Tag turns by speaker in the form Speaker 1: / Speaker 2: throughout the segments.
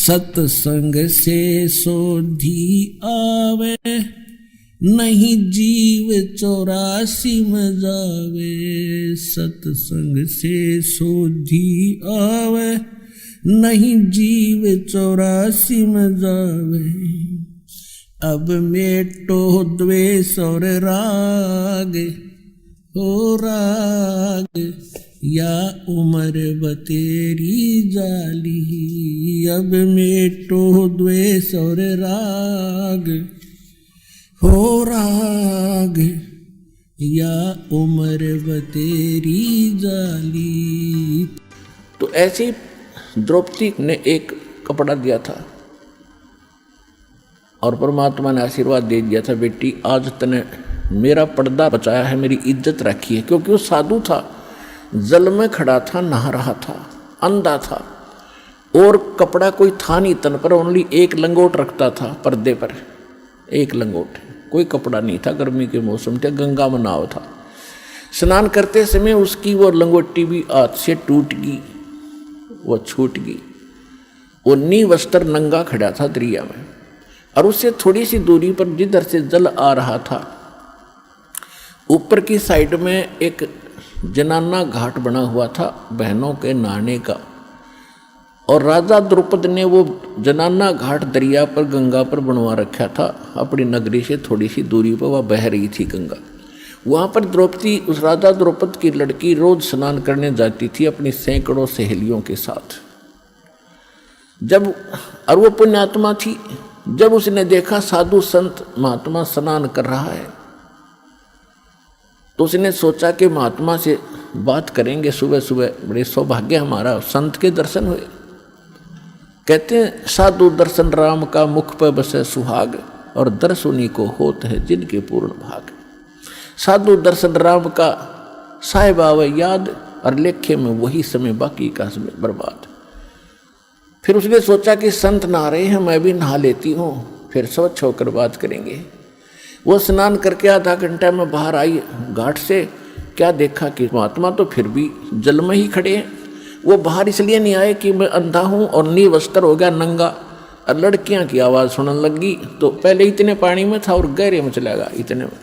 Speaker 1: सत्संग से सोधी आवे, नहीं जीव 84 में जावे। सत्संग से सोधी आवे, नहीं जीव 84 में जावे। अब मेटो द्वेष और राग, हो राग या उम्र बतेरी जाली। अब मेटो द्वेष और राग, हो राग या उम्र बतेरी जाली। तो ऐसी द्रौपदी ने एक कपड़ा दिया था और परमात्मा ने आशीर्वाद दे दिया था, बेटी आज तने मेरा पर्दा बचाया है, मेरी इज्जत रखी है। क्योंकि वो साधु था, जल में खड़ा था, नहा रहा था, अंधा था और कपड़ा कोई था नहीं तन पर, ओनली एक लंगोट रखता था पर्दे पर, एक लंगोट, कोई कपड़ा नहीं था। गर्मी के मौसम थे, गंगा में नाव था। स्नान करते समय उसकी वो लंगोटी भी हाथ से टूट गई, वो छूट गई। वो नी वस्त्र नंगा खड़ा था दरिया में और उससे थोड़ी सी दूरी पर जिधर से जल आ रहा था, ऊपर की साइड में एक जनाना घाट बना हुआ था बहनों के नहाने का। और राजा द्रुपद ने वो जनाना घाट दरिया पर, गंगा पर बनवा रखा था। अपनी नगरी से थोड़ी सी दूरी पर वह बह रही थी गंगा। वहाँ पर द्रौपदी, उस राजा द्रुपद की लड़की, रोज स्नान करने जाती थी अपनी सैकड़ों सहेलियों के साथ। जब, और वो पुण्यात्मा थी, जब उसने देखा साधु संत महात्मा स्नान कर रहा है तो उसने सोचा कि महात्मा से बात करेंगे सुबह सुबह, बड़े सौभाग्य हमारा, संत के दर्शन हुए। कहते हैं साधु दर्शन राम का, मुख पर बसे सुहाग, और दर्श उन्हीं को होत है जिनके पूर्ण भाग। साधु दर्शन राम का, साहिब आवे याद, और लेखे में वही समय बाकी का समय बर्बाद। फिर उसने सोचा कि संत नहा रहे हैं, मैं भी नहा लेती हूँ, फिर स्वच्छ होकर बात करेंगे। वो स्नान करके आधा घंटा में बाहर आई घाट से। क्या देखा कि महात्मा तो फिर भी जल में ही खड़े हैं। वो बाहर इसलिए नहीं आए कि मैं अंधा हूँ और नी वस्त्र हो गया नंगा। और लड़कियां की आवाज़ सुनने लगी तो पहले इतने पानी में था और गहरे में चला गया इतने में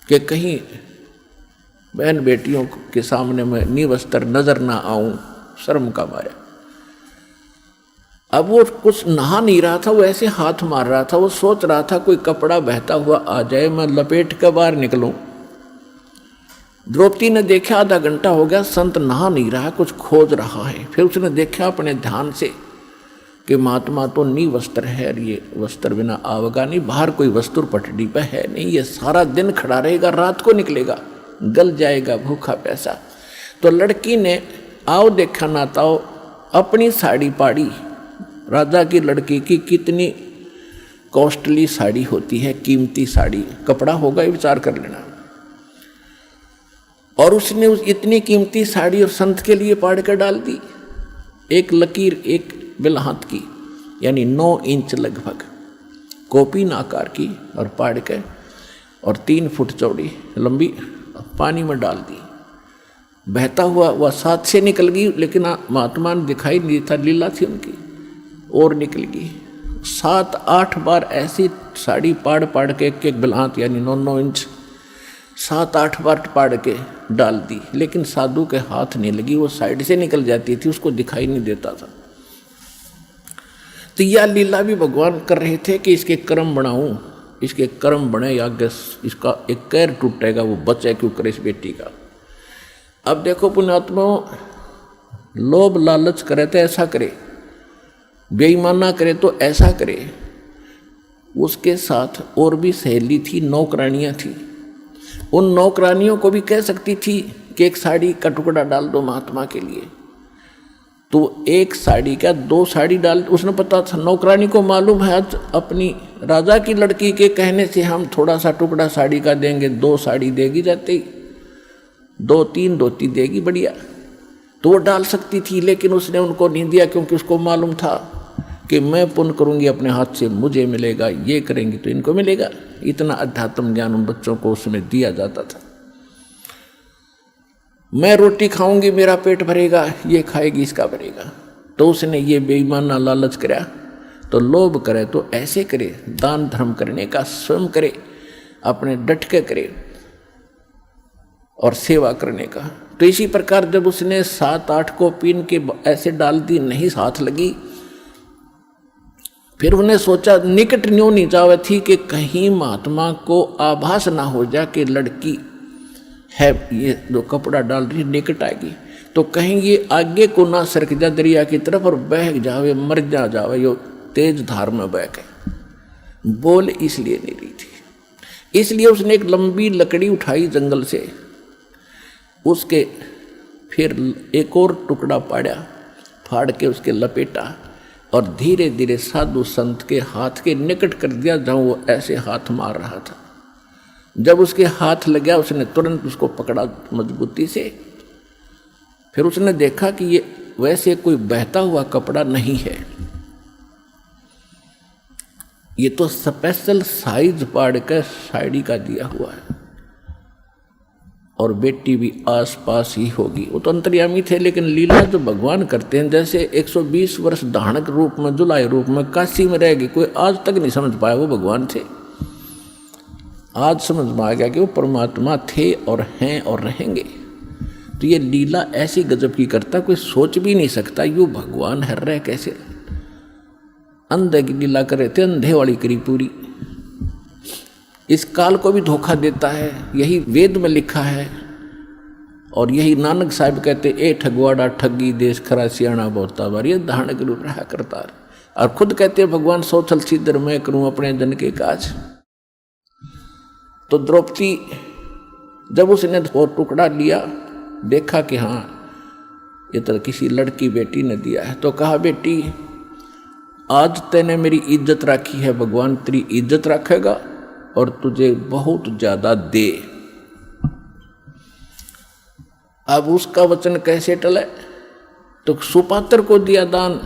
Speaker 1: कि कहीं बहन बेटियों के सामने मैं नी वस्त्र नजर ना आऊं, शर्म का मारा। अब वो कुछ नहा नहीं रहा था, वो ऐसे हाथ मार रहा था। वो सोच रहा था कोई कपड़ा बहता हुआ आ जाए, मैं लपेट कर बाहर निकलूं। द्रौपदी ने देखा आधा घंटा हो गया, संत नहा नहीं रहा, कुछ खोज रहा है। फिर उसने देखा अपने ध्यान से कि महात्मा तो नी वस्त्र है और ये वस्त्र बिना आवेगा नहीं, बाहर कोई वस्त्र पटड़ी पर है नहीं, ये सारा दिन खड़ा रहेगा, रात को निकलेगा, गल जाएगा भूखा प्यासा। तो लड़की ने आओ देखा ना ताओ अपनी साड़ी पाड़ी। राजा की लड़की की कितनी कॉस्टली साड़ी होती है, कीमती साड़ी, कपड़ा होगा ये विचार कर लेना। और उसने उस इतनी कीमती साड़ी और संत के लिए पाड़ कर डाल दी। एक लकीर, एक बिलहात की, यानी 9 इंच लगभग, कोपीन आकार की, और पाड़ के और 3 फुट चौड़ी लंबी पानी में डाल दी। बहता हुआ वह साथ से निकल गई, लेकिन महात्मा ने दिखाई नहीं था, लीला थी उनकी, और निकल गई। 7-8 बार ऐसी साड़ी पाड़ पाड़ के, एक बिलहात यानी 9-9 इंच 7-8 बार पाड़ के डाल दी, लेकिन साधु के हाथ नहीं लगी, वो साइड से निकल जाती थी, उसको दिखाई नहीं देता था। तो यह लीला भी भगवान कर रहे थे कि इसके कर्म बनाऊं, इसके कर्म बने या इसका एक कैर टूटेगा, वो बचे क्यों करे इस बेटी का। अब देखो पुण्यात्मा, लोभ लालच करे तो ऐसा करे, बेईमाना करे तो ऐसा करे। उसके साथ और भी सहेली थी, नौकरानियां थी। उन नौकरानियों को भी कह सकती थी कि एक साड़ी का टुकड़ा डाल दो महात्मा के लिए, तो एक साड़ी क्या 2 साड़ी डाल। उसने पता था, नौकरानी को मालूम है आज अपनी राजा की लड़की के कहने से हम थोड़ा सा टुकड़ा साड़ी का देंगे, 2 साड़ी देगी, जाते ही 2-3 धोती देगी, बढ़िया, तो वो डाल सकती थी। लेकिन उसने उनको नहीं दिया, क्योंकि उसको मालूम था कि मैं पुण्य करूंगी अपने हाथ से, मुझे मिलेगा, ये करेंगी तो इनको मिलेगा। इतना अध्यात्म ज्ञान उन बच्चों को उसमें दिया जाता था। मैं रोटी खाऊंगी मेरा पेट भरेगा, ये खाएगी इसका भरेगा। तो उसने ये बेईमाना लालच कराया। तो लोभ करे तो ऐसे करे, दान धर्म करने का स्वयं करे, अपने डट के करे और सेवा करने का। तो इसी प्रकार जब उसने 7-8 को पीन के ऐसे डाल दी, नहीं हाथ लगी, फिर उन्हें सोचा निकट न्यों नहीं जावे थी कि कहीं महात्मा को आभास ना हो जाए कि लड़की है ये जो कपड़ा डाल रही निकट आएगी, तो कहीं ये आगे को ना सरक जा दरिया की तरफ और बह जावे, मर जावे, यो तेज धार में बह गए। बोल इसलिए नहीं रही थी। इसलिए उसने एक लंबी लकड़ी उठाई जंगल से, उसके फिर एक और टुकड़ा पाड़ा, फाड़ के उसके लपेटा और धीरे धीरे साधु संत के हाथ के निकट कर दिया जहाँ वो ऐसे हाथ मार रहा था। जब उसके हाथ लग गया उसने तुरंत उसको पकड़ा मजबूती से। फिर उसने देखा कि ये वैसे कोई बहता हुआ कपड़ा नहीं है, ये तो स्पेशल साइज पाड़ कर साड़ी का दिया हुआ है और बेटी भी आस पास ही होगी। वो तो अंतर्यामी थे, लेकिन लीला जो भगवान करते हैं, जैसे 120 वर्ष धानक रूप में, जुलाई रूप में काशी में रहेगी, कोई आज तक नहीं समझ पाया वो भगवान थे। आज समझ में आ गया कि वो परमात्मा थे और हैं और रहेंगे। तो ये लीला ऐसी गजब की करता, कोई सोच भी नहीं सकता यूँ भगवान है रह कैसे। अंधे की लीला करे थे, अंधे वाली करी पूरी। इस काल को भी धोखा देता है, यही वेद में लिखा है और यही नानक साहब कहते ए ठगवाड़ा ठगी देश खरा सियाणा बोता बार, ये धारण गुरु रहा करता। और खुद कहते भगवान सोचल सिद्धर मैं करूं अपने जन के काज। तो द्रौपदी जब उसने वो टुकड़ा लिया, देखा कि हाँ ये तो किसी लड़की बेटी ने दिया है, तो कहा बेटी आज तैने मेरी इज्जत रखी है, भगवान तेरी इज्जत रखेगा और तुझे बहुत ज्यादा दे। अब उसका वचन कैसे टले, तो सुपात्र को दिया दान।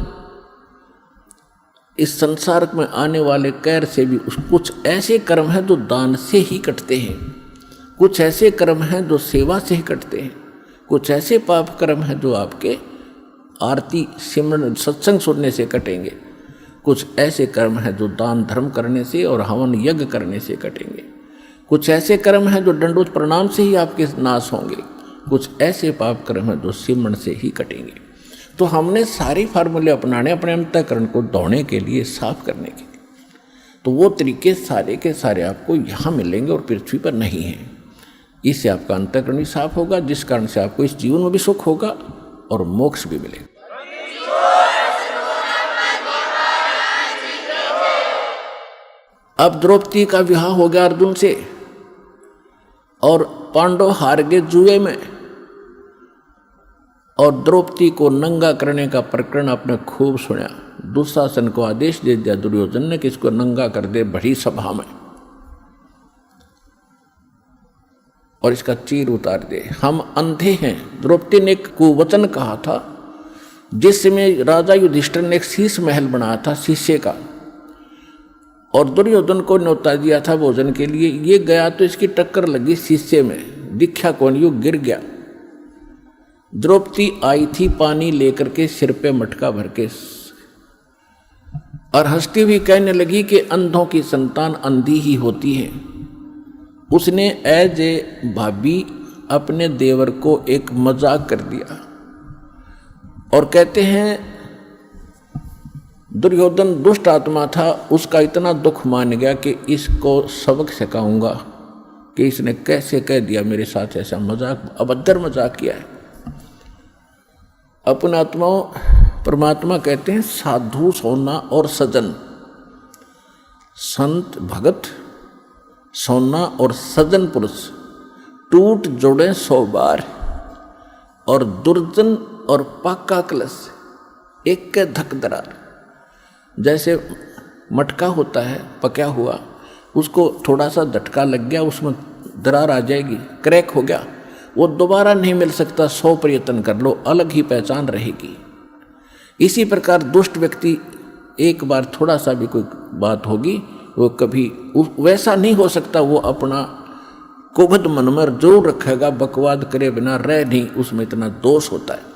Speaker 1: इस संसार में आने वाले कैर से भी कुछ ऐसे कर्म हैं जो दान से ही कटते हैं, कुछ ऐसे कर्म हैं जो सेवा से ही कटते हैं, कुछ ऐसे पाप कर्म हैं जो आपके आरती सिमरन सत्संग सुनने से कटेंगे, कुछ ऐसे कर्म हैं जो दान धर्म करने से और हवन यज्ञ करने से कटेंगे, कुछ ऐसे कर्म हैं जो दंडोत प्रणाम से ही आपके नाश होंगे, कुछ ऐसे पाप कर्म हैं जो सिमरन से ही कटेंगे। तो हमने सारे फार्मूले अपनाने अपने अंतःकरण को दौड़ने के लिए, साफ करने के लिए। तो वो तरीके सारे के सारे आपको यहाँ मिलेंगे और पृथ्वी पर नहीं हैं। इससे आपका अंतःकरण भी साफ होगा, जिस कारण से आपको इस जीवन में भी सुख होगा और मोक्ष भी मिलेगा। अब द्रौपदी का विवाह हो गया अर्जुन से और पांडव हार गए जुए में, और द्रौपदी को नंगा करने का प्रकरण आपने खूब सुना। दुशासन को आदेश दे दिया दुर्योधन ने कि इसको नंगा कर दे बड़ी सभा में और इसका चीर उतार दे, हम अंधे हैं। द्रौपदी ने एक कुवचन कहा था, जिस समय राजा युधिष्ठिर ने एक शीश महल बनाया था शीशे का, और दुर्योधन को न्योता दिया था भोजन के लिए। ये गया तो इसकी टक्कर लगी शीशे में, दिखा कौन, यूं गिर गया। द्रौपदी आई थी पानी लेकर के सिर पे मटका भर के और हंसती हुई कहने लगी कि अंधों की संतान अंधी ही होती है। उसने एज ए भाभी अपने देवर को एक मजाक कर दिया और कहते हैं दुर्योधन दुष्ट आत्मा था, उसका इतना दुख मान गया कि इसको सबक सिखाऊंगा कि इसने कैसे कह दिया मेरे साथ ऐसा मजाक, अभद्र मजाक किया है। अपने आत्माओं परमात्मा कहते हैं साधु सोना और सजन, संत भगत सोना और सजन पुरुष टूट जोड़े 100 बार, और दुर्जन और पाका कलश एक के धक दरार। जैसे मटका होता है पका हुआ, उसको थोड़ा सा झटका लग गया, उसमें दरार आ जाएगी, क्रैक हो गया, वो दोबारा नहीं मिल सकता, 100 प्रयत्न कर लो, अलग ही पहचान रहेगी। इसी प्रकार दुष्ट व्यक्ति एक बार थोड़ा सा भी कोई बात होगी, वो कभी वैसा नहीं हो सकता, वो अपना कुबद मन में जोर रखेगा, बकवाद करे बिना रह नहीं, उसमें इतना दोष होता है।